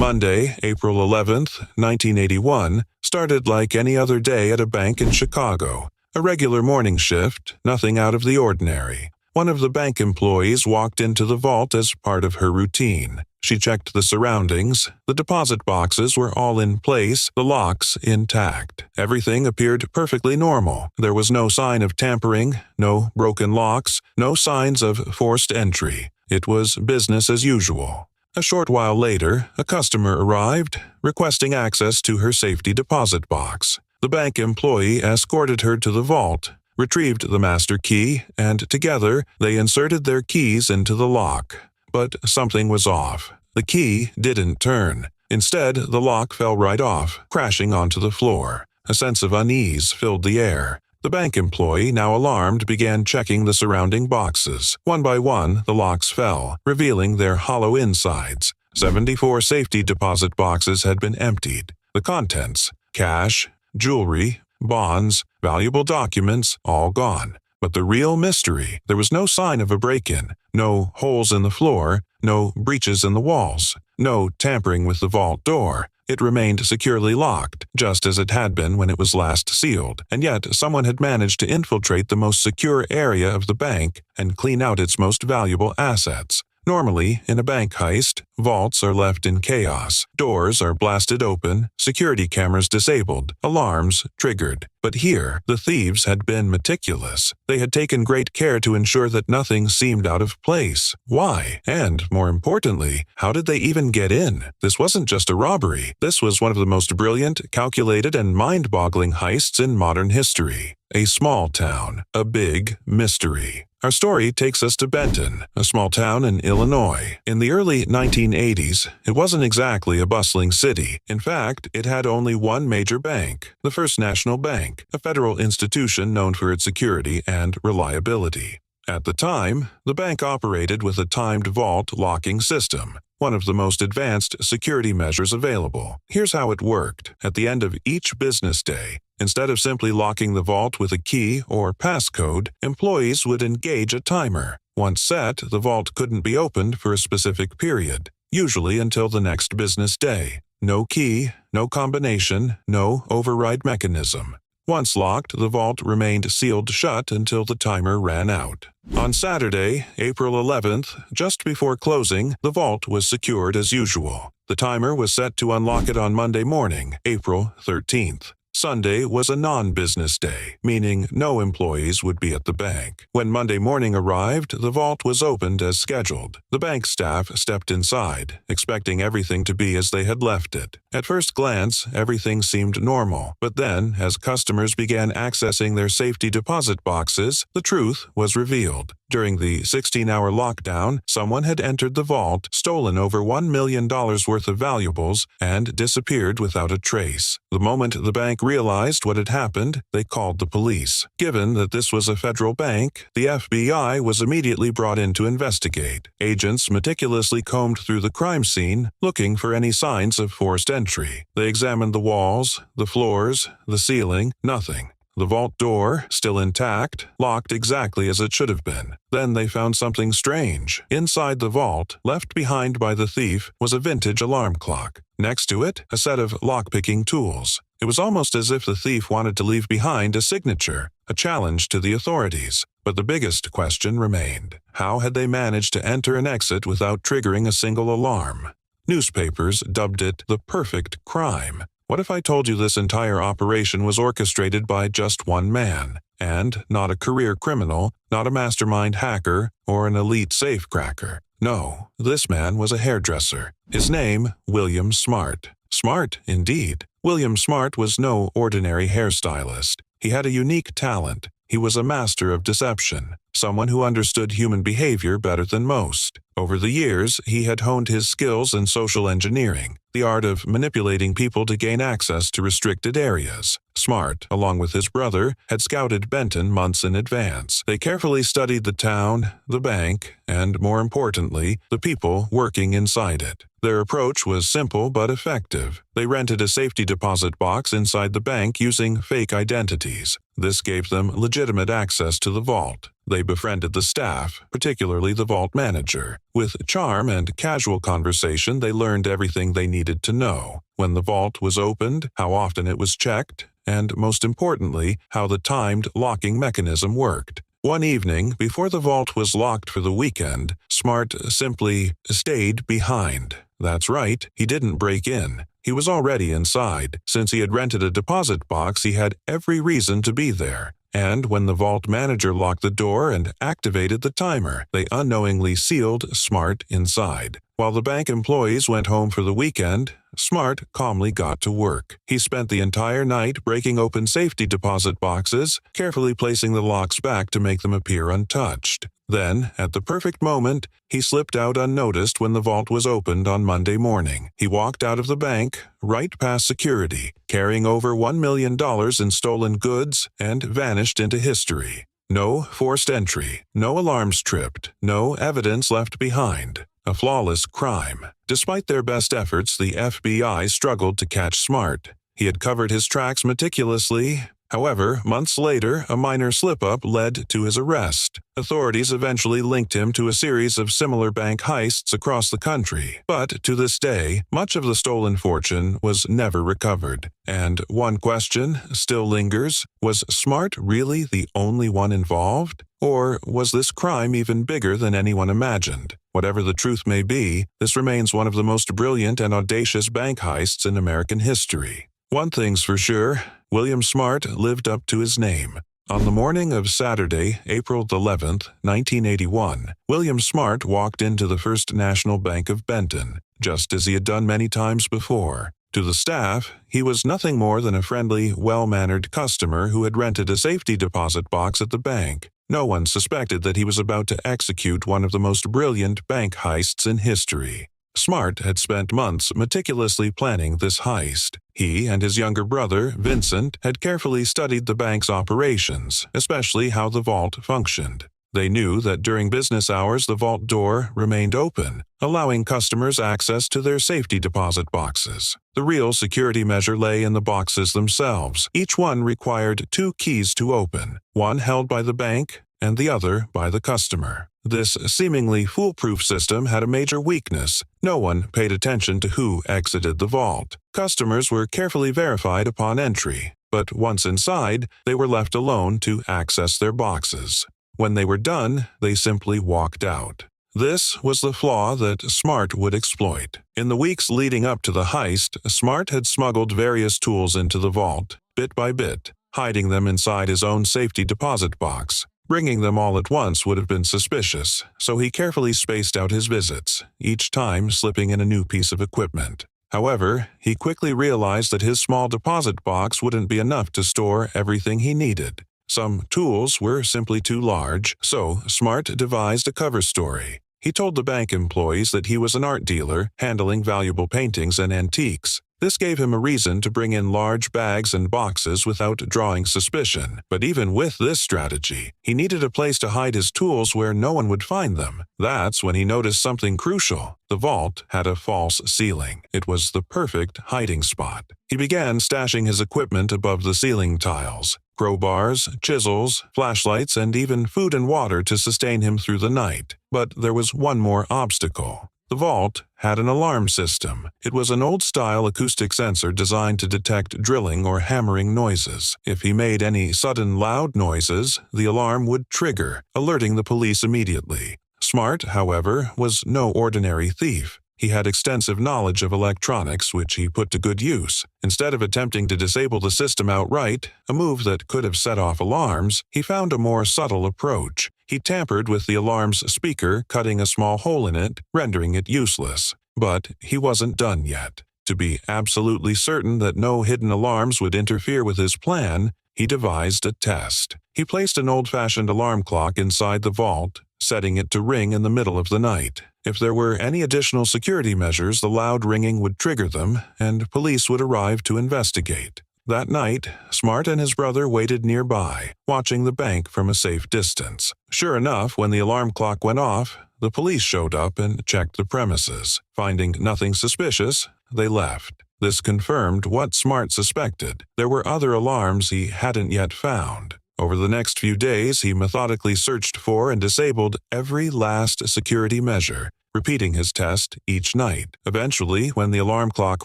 Monday, April 11th, 1981, started like any other day at a bank in Chicago. A regular morning shift, nothing out of the ordinary. One of the bank employees walked into the vault as part of her routine. She checked the surroundings. The deposit boxes were all in place, the locks intact. Everything appeared perfectly normal. There was no sign of tampering, no broken locks, no signs of forced entry. It was business as usual. A short while later, a customer arrived, requesting access to her safety deposit box. The bank employee escorted her to the vault, retrieved the master key, and together they inserted their keys into the lock. But something was off. The key didn't turn. Instead, the lock fell right off, crashing onto the floor. A sense of unease filled the air. The bank employee, now alarmed, began checking the surrounding boxes. One by one, the locks fell, revealing their hollow insides. 74 safety deposit boxes had been emptied. The contents: cash, jewelry, bonds, valuable documents, all gone. But the real mystery: there was no sign of a break-in, no holes in the floor, no breaches in the walls, no tampering with the vault door. It remained securely locked, just as it had been when it was last sealed, and yet someone had managed to infiltrate the most secure area of the bank and clean out its most valuable assets. Normally, in a bank heist, vaults are left in chaos. Doors are blasted open, security cameras disabled, alarms triggered. But here, the thieves had been meticulous. They had taken great care to ensure that nothing seemed out of place. Why? And, more importantly, how did they even get in? This wasn't just a robbery. This was one of the most brilliant, calculated, and mind-boggling heists in modern history. A small town, a big mystery. Our story takes us to Benton, a small town in Illinois. In the early 1980s, it wasn't exactly a bustling city. In fact, it had only one major bank, the First National Bank, a federal institution known for its security and reliability. At the time, the bank operated with a timed vault locking system, one of the most advanced security measures available. Here's how it worked. At the end of each business day, instead of simply locking the vault with a key or passcode, employees would engage a timer. Once set, the vault couldn't be opened for a specific period, usually until the next business day. No key, no combination, no override mechanism. Once locked, the vault remained sealed shut until the timer ran out. On Saturday, April 11th, just before closing, the vault was secured as usual. The timer was set to unlock it on Monday morning, April 13th. Sunday was a non-business day, meaning no employees would be at the bank. When Monday morning arrived, the vault was opened as scheduled. The bank staff stepped inside, expecting everything to be as they had left it. At first glance, everything seemed normal, but then, as customers began accessing their safety deposit boxes, the truth was revealed. During the 16-hour lockdown, someone had entered the vault, stolen over $1 million worth of valuables, and disappeared without a trace. The moment the bank realized what had happened, they called the police. Given that this was a federal bank, the FBI was immediately brought in to investigate. Agents meticulously combed through the crime scene, looking for any signs of forced entry. They examined the walls, the floors, the ceiling, nothing. The vault door, still intact, locked exactly as it should have been. Then they found something strange. Inside the vault, left behind by the thief, was a vintage alarm clock. Next to it, a set of lockpicking tools. It was almost as if the thief wanted to leave behind a signature, a challenge to the authorities. But the biggest question remained. How had they managed to enter and exit without triggering a single alarm? Newspapers dubbed it the perfect crime. What if I told you this entire operation was orchestrated by just one man, and not a career criminal, not a mastermind hacker, or an elite safecracker? No, this man was a hairdresser. His name, William Smart. Smart, indeed. William Smart was no ordinary hairstylist. He had a unique talent. He was a master of deception, someone who understood human behavior better than most. Over the years, he had honed his skills in social engineering, the art of manipulating people to gain access to restricted areas. Smart, along with his brother, had scouted Benton months in advance. They carefully studied the town, the bank, and, more importantly, the people working inside it. Their approach was simple but effective. They rented a safety deposit box inside the bank using fake identities. This gave them legitimate access to the vault. They befriended the staff, particularly the vault manager. With charm and casual conversation, they learned everything they needed to know: when the vault was opened, how often it was checked, and most importantly, how the timed locking mechanism worked. One evening, before the vault was locked for the weekend, Smart simply stayed behind. That's right, he didn't break in. He was already inside. Since he had rented a deposit box, he had every reason to be there. And when the vault manager locked the door and activated the timer, they unknowingly sealed Smart inside. While the bank employees went home for the weekend, Smart calmly got to work. He spent the entire night breaking open safety deposit boxes, carefully placing the locks back to make them appear untouched. Then, at the perfect moment, he slipped out unnoticed when the vault was opened on Monday morning. He walked out of the bank, right past security, carrying over $1 million in stolen goods, and vanished into history. No forced entry, no alarms tripped, no evidence left behind. A flawless crime. Despite their best efforts, the FBI struggled to catch Smart. He had covered his tracks meticulously. However, months later, a minor slip-up led to his arrest. Authorities eventually linked him to a series of similar bank heists across the country. But to this day, much of the stolen fortune was never recovered. And one question still lingers: was Smart really the only one involved? Or was this crime even bigger than anyone imagined? Whatever the truth may be, this remains one of the most brilliant and audacious bank heists in American history. One thing's for sure, William Smart lived up to his name. On the morning of Saturday, April 11th, 1981, William Smart walked into the First National Bank of Benton, just as he had done many times before. To the staff, he was nothing more than a friendly, well-mannered customer who had rented a safety deposit box at the bank. No one suspected that he was about to execute one of the most brilliant bank heists in history. Smart had spent months meticulously planning this heist. He and his younger brother, Vincent, had carefully studied the bank's operations, especially how the vault functioned. They knew that during business hours the vault door remained open, allowing customers access to their safety deposit boxes. The real security measure lay in the boxes themselves. Each one required 2 keys to open, one held by the bank and the other by the customer. This seemingly foolproof system had a major weakness. No one paid attention to who exited the vault. Customers were carefully verified upon entry, but once inside, they were left alone to access their boxes. When they were done, they simply walked out. This was the flaw that Smart would exploit. In the weeks leading up to the heist, Smart had smuggled various tools into the vault, bit by bit, hiding them inside his own safety deposit box. Bringing them all at once would have been suspicious, so he carefully spaced out his visits, each time slipping in a new piece of equipment. However, he quickly realized that his small deposit box wouldn't be enough to store everything he needed. Some tools were simply too large, so Smart devised a cover story. He told the bank employees that he was an art dealer handling valuable paintings and antiques. This gave him a reason to bring in large bags and boxes without drawing suspicion. But even with this strategy, he needed a place to hide his tools where no one would find them. That's when he noticed something crucial. The vault had a false ceiling. It was the perfect hiding spot. He began stashing his equipment above the ceiling tiles: crowbars, chisels, flashlights, and even food and water to sustain him through the night. But there was one more obstacle. The vault had an alarm system. It was an old-style acoustic sensor designed to detect drilling or hammering noises. If he made any sudden loud noises, the alarm would trigger, alerting the police immediately. Smart, however, was no ordinary thief. He had extensive knowledge of electronics, which he put to good use. Instead of attempting to disable the system outright, a move that could have set off alarms, he found a more subtle approach. He tampered with the alarm's speaker, cutting a small hole in it, rendering it useless. But he wasn't done yet. To be absolutely certain that no hidden alarms would interfere with his plan, he devised a test. He placed an old-fashioned alarm clock inside the vault, setting it to ring in the middle of the night. If there were any additional security measures, the loud ringing would trigger them, and police would arrive to investigate. That night, Smart and his brother waited nearby, watching the bank from a safe distance. Sure enough, when the alarm clock went off, the police showed up and checked the premises. Finding nothing suspicious, they left. This confirmed what Smart suspected. There were other alarms he hadn't yet found. Over the next few days, he methodically searched for and disabled every last security measure, repeating his test each night. Eventually, when the alarm clock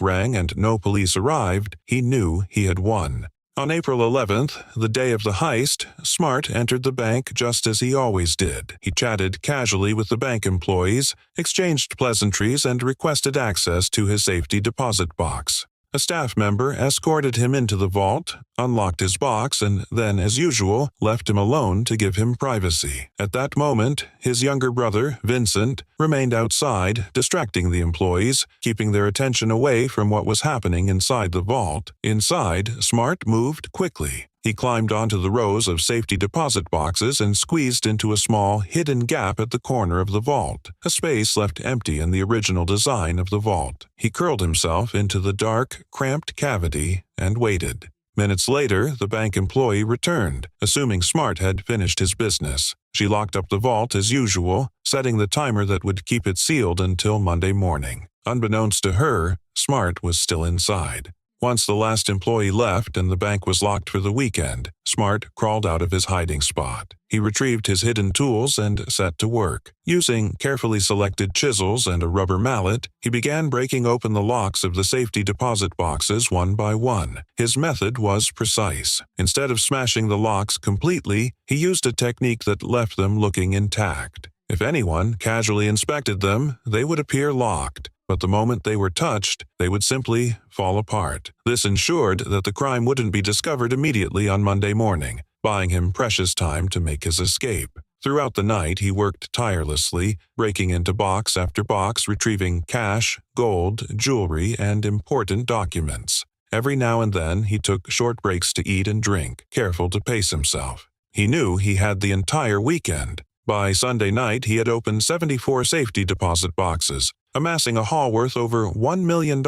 rang and no police arrived, he knew he had won. On April 11th, the day of the heist, Smart entered the bank just as he always did. He chatted casually with the bank employees, exchanged pleasantries, and requested access to his safety deposit box. A staff member escorted him into the vault, unlocked his box, and then, as usual, left him alone to give him privacy. At that moment, his younger brother, Vincent, remained outside, distracting the employees, keeping their attention away from what was happening inside the vault. Inside, Smart moved quickly. He climbed onto the rows of safety deposit boxes and squeezed into a small, hidden gap at the corner of the vault, a space left empty in the original design of the vault. He curled himself into the dark, cramped cavity and waited. Minutes later, the bank employee returned, assuming Smart had finished his business. She locked up the vault as usual, setting the timer that would keep it sealed until Monday morning. Unbeknownst to her, Smart was still inside. Once the last employee left and the bank was locked for the weekend, Smart crawled out of his hiding spot. He retrieved his hidden tools and set to work. Using carefully selected chisels and a rubber mallet, he began breaking open the locks of the safety deposit boxes one by one. His method was precise. Instead of smashing the locks completely, he used a technique that left them looking intact. If anyone casually inspected them, they would appear locked. But the moment they were touched, they would simply fall apart. This ensured that the crime wouldn't be discovered immediately on Monday morning, buying him precious time to make his escape. Throughout the night, he worked tirelessly, breaking into box after box, retrieving cash, gold, jewelry, and important documents. Every now and then, he took short breaks to eat and drink, careful to pace himself. He knew he had the entire weekend. By Sunday night, he had opened 74 safety deposit boxes, amassing a haul worth over $1 million,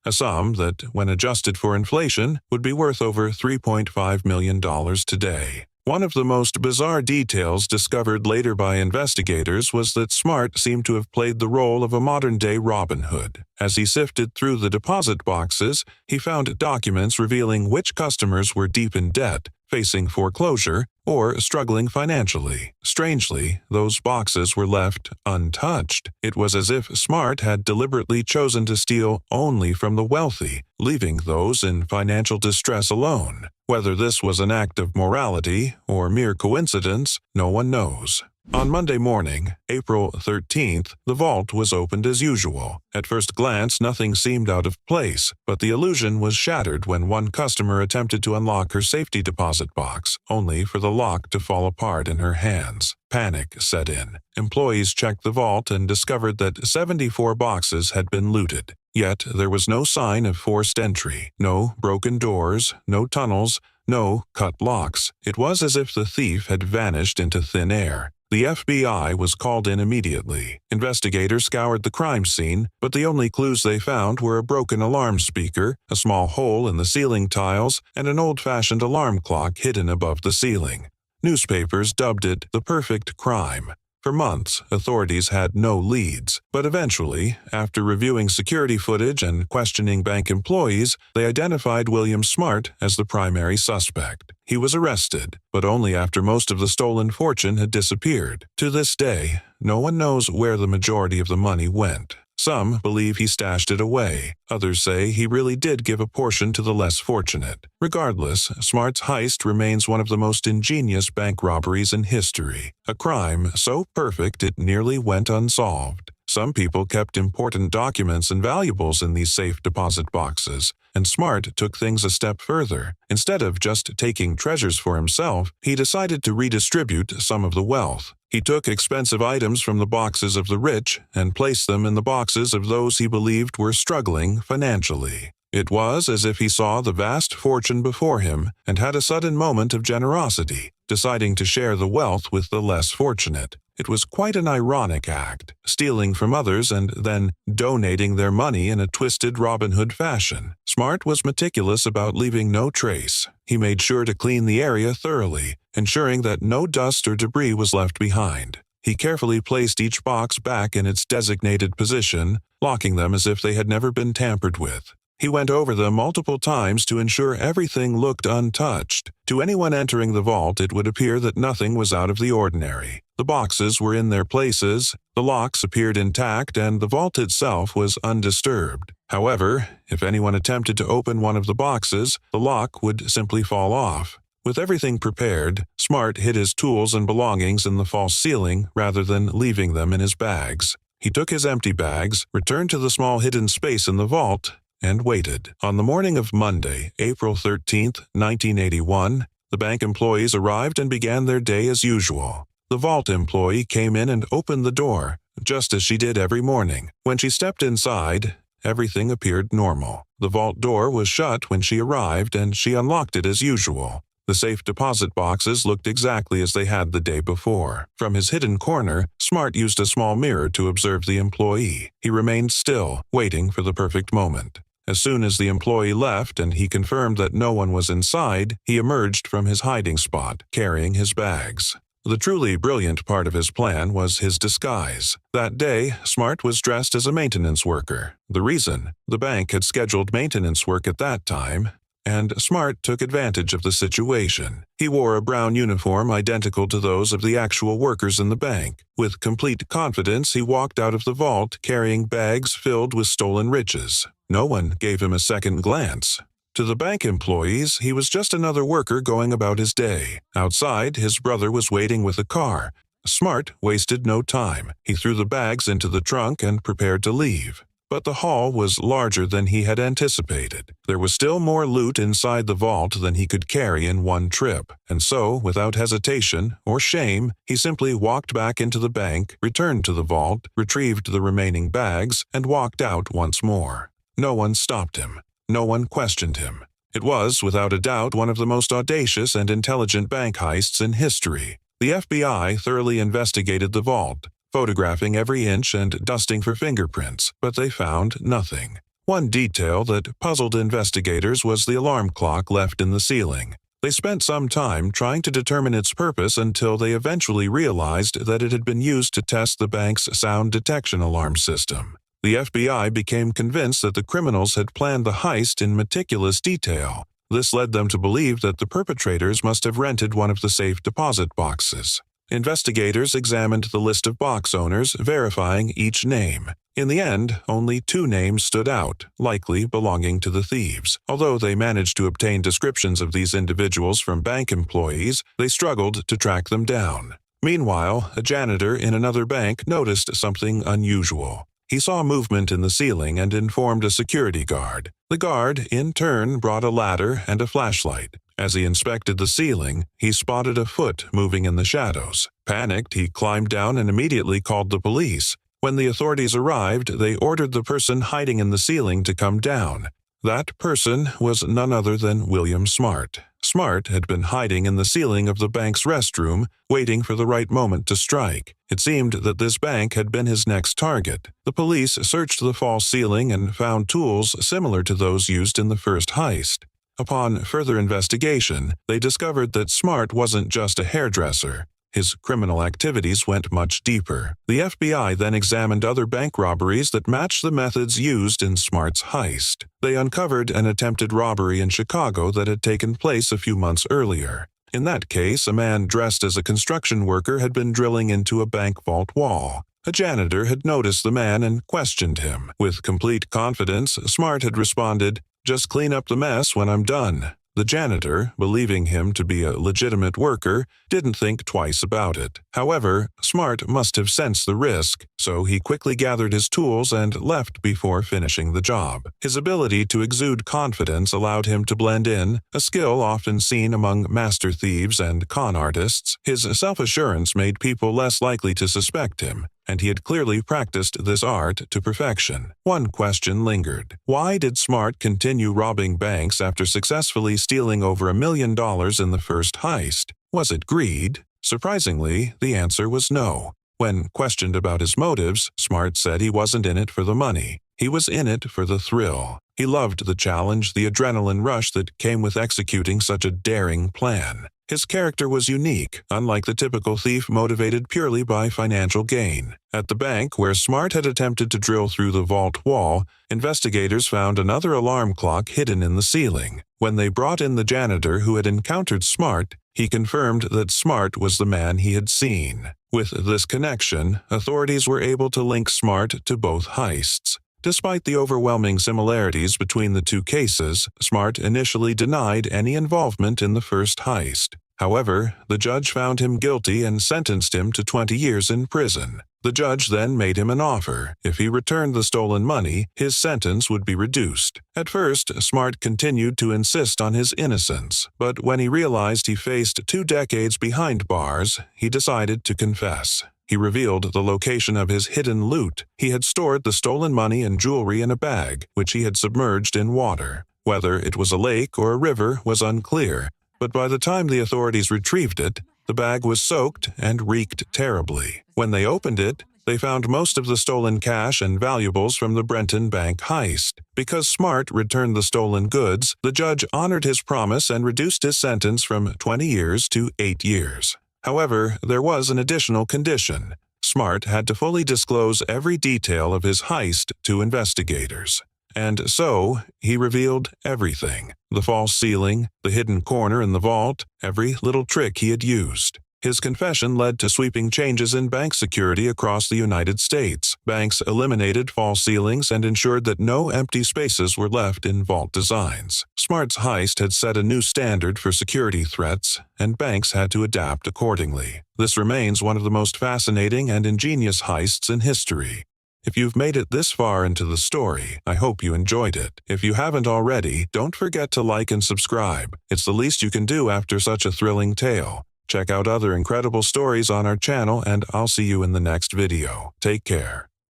a sum that, when adjusted for inflation, would be worth over $3.5 million today. One of the most bizarre details discovered later by investigators was that Smart seemed to have played the role of a modern-day Robin Hood. As he sifted through the deposit boxes, he found documents revealing which customers were deep in debt, facing foreclosure, or struggling financially. Strangely, those boxes were left untouched. It was as if Smart had deliberately chosen to steal only from the wealthy, leaving those in financial distress alone. Whether this was an act of morality or mere coincidence, no one knows. On Monday morning, April 13th, the vault was opened as usual. At first glance, nothing seemed out of place, but the illusion was shattered when one customer attempted to unlock her safety deposit box, only for the lock to fall apart in her hands. Panic set in. Employees checked the vault and discovered that 74 boxes had been looted. Yet there was no sign of forced entry, no broken doors, no tunnels, no cut locks. It was as if the thief had vanished into thin air. The FBI was called in immediately. Investigators scoured the crime scene, but the only clues they found were a broken alarm speaker, a small hole in the ceiling tiles, and an old-fashioned alarm clock hidden above the ceiling. Newspapers dubbed it the perfect crime. For months, authorities had no leads, but eventually, after reviewing security footage and questioning bank employees, they identified William Smart as the primary suspect. He was arrested, but only after most of the stolen fortune had disappeared. To this day, no one knows where the majority of the money went. Some believe he stashed it away. Others say he really did give a portion to the less fortunate. Regardless, Smart's heist remains one of the most ingenious bank robberies in history. A crime so perfect it nearly went unsolved. Some people kept important documents and valuables in these safe deposit boxes, and Smart took things a step further. Instead of just taking treasures for himself, he decided to redistribute some of the wealth. He took expensive items from the boxes of the rich and placed them in the boxes of those he believed were struggling financially. It was as if he saw the vast fortune before him and had a sudden moment of generosity, deciding to share the wealth with the less fortunate. It was quite an ironic act, stealing from others and then donating their money in a twisted Robin Hood fashion. Smart was meticulous about leaving no trace. He made sure to clean the area thoroughly, ensuring that no dust or debris was left behind. He carefully placed each box back in its designated position, locking them as if they had never been tampered with. He went over them multiple times to ensure everything looked untouched. To anyone entering the vault, it would appear that nothing was out of the ordinary. The boxes were in their places, the locks appeared intact, and the vault itself was undisturbed. However, if anyone attempted to open one of the boxes, the lock would simply fall off. With everything prepared, Smart hid his tools and belongings in the false ceiling rather than leaving them in his bags. He took his empty bags, returned to the small hidden space in the vault, and waited. On the morning of Monday, April 13, 1981, the bank employees arrived and began their day as usual. The vault employee came in and opened the door, just as she did every morning. When she stepped inside, everything appeared normal. The vault door was shut when she arrived, and she unlocked it as usual. The safe deposit boxes looked exactly as they had the day before. From his hidden corner, Smart used a small mirror to observe the employee. He remained still, waiting for the perfect moment. As soon as the employee left and he confirmed that no one was inside, he emerged from his hiding spot, carrying his bags. The truly brilliant part of his plan was his disguise. That day, Smart was dressed as a maintenance worker. The reason? The bank had scheduled maintenance work at that time, and Smart took advantage of the situation. He wore a brown uniform identical to those of the actual workers in the bank. With complete confidence, he walked out of the vault carrying bags filled with stolen riches. No one gave him a second glance. To the bank employees, he was just another worker going about his day. Outside, his brother was waiting with a car. Smart wasted no time. He threw the bags into the trunk and prepared to leave. But the haul was larger than he had anticipated. There was still more loot inside the vault than he could carry in one trip, and so, without hesitation or shame, he simply walked back into the bank, returned to the vault, retrieved the remaining bags, and walked out once more. No one stopped him. No one questioned him. It was, without a doubt, one of the most audacious and intelligent bank heists in history. The FBI thoroughly investigated the vault, photographing every inch and dusting for fingerprints, but they found nothing. One detail that puzzled investigators was the alarm clock left in the ceiling. They spent some time trying to determine its purpose until they eventually realized that it had been used to test the bank's sound detection alarm system. The FBI became convinced that the criminals had planned the heist in meticulous detail. This led them to believe that the perpetrators must have rented one of the safe deposit boxes. Investigators examined the list of box owners, verifying each name. In the end, only 2 names stood out, likely belonging to the thieves. Although they managed to obtain descriptions of these individuals from bank employees, they struggled to track them down. Meanwhile, a janitor in another bank noticed something unusual. He saw movement in the ceiling and informed a security guard. The guard, in turn, brought a ladder and a flashlight. As he inspected the ceiling, he spotted a foot moving in the shadows. Panicked, he climbed down and immediately called the police. When the authorities arrived, they ordered the person hiding in the ceiling to come down. That person was none other than William Smart. Smart had been hiding in the ceiling of the bank's restroom, waiting for the right moment to strike. It seemed that this bank had been his next target. The police searched the false ceiling and found tools similar to those used in the first heist. Upon further investigation, they discovered that Smart wasn't just a hairdresser. His criminal activities went much deeper. The FBI then examined other bank robberies that matched the methods used in Smart's heist. They uncovered an attempted robbery in Chicago that had taken place a few months earlier. In that case, a man dressed as a construction worker had been drilling into a bank vault wall. A janitor had noticed the man and questioned him. With complete confidence, Smart had responded, "Just clean up the mess when I'm done." The janitor, believing him to be a legitimate worker, didn't think twice about it. However, Smart must have sensed the risk, so he quickly gathered his tools and left before finishing the job. His ability to exude confidence allowed him to blend in, a skill often seen among master thieves and con artists. His self-assurance made people less likely to suspect him, and he had clearly practiced this art to perfection. One question lingered. Why did Smart continue robbing banks after successfully stealing over $1 million in the first heist? Was it greed? Surprisingly, the answer was no. When questioned about his motives, Smart said he wasn't in it for the money. He was in it for the thrill. He loved the challenge, the adrenaline rush that came with executing such a daring plan. His character was unique, unlike the typical thief motivated purely by financial gain. At the bank where Smart had attempted to drill through the vault wall, investigators found another alarm clock hidden in the ceiling. When they brought in the janitor who had encountered Smart, he confirmed that Smart was the man he had seen. With this connection, authorities were able to link Smart to both heists. Despite the overwhelming similarities between the two cases, Smart initially denied any involvement in the first heist. However, the judge found him guilty and sentenced him to 20 years in prison. The judge then made him an offer. If he returned the stolen money, his sentence would be reduced. At first, Smart continued to insist on his innocence, but when he realized he faced 2 decades behind bars, he decided to confess. He revealed the location of his hidden loot. He had stored the stolen money and jewelry in a bag, which he had submerged in water. Whether it was a lake or a river was unclear, but by the time the authorities retrieved it, the bag was soaked and reeked terribly. When they opened it, they found most of the stolen cash and valuables from the Brenton Bank heist. Because Smart returned the stolen goods, the judge honored his promise and reduced his sentence from 20 years to 8 years. However, there was an additional condition. Smart had to fully disclose every detail of his heist to investigators. And so, he revealed everything. The false ceiling, the hidden corner in the vault, every little trick he had used. His confession led to sweeping changes in bank security across the United States. Banks eliminated false ceilings and ensured that no empty spaces were left in vault designs. Smart's heist had set a new standard for security threats, and banks had to adapt accordingly. This remains one of the most fascinating and ingenious heists in history. If you've made it this far into the story, I hope you enjoyed it. If you haven't already, don't forget to like and subscribe. It's the least you can do after such a thrilling tale. Check out other incredible stories on our channel, and I'll see you in the next video. Take care.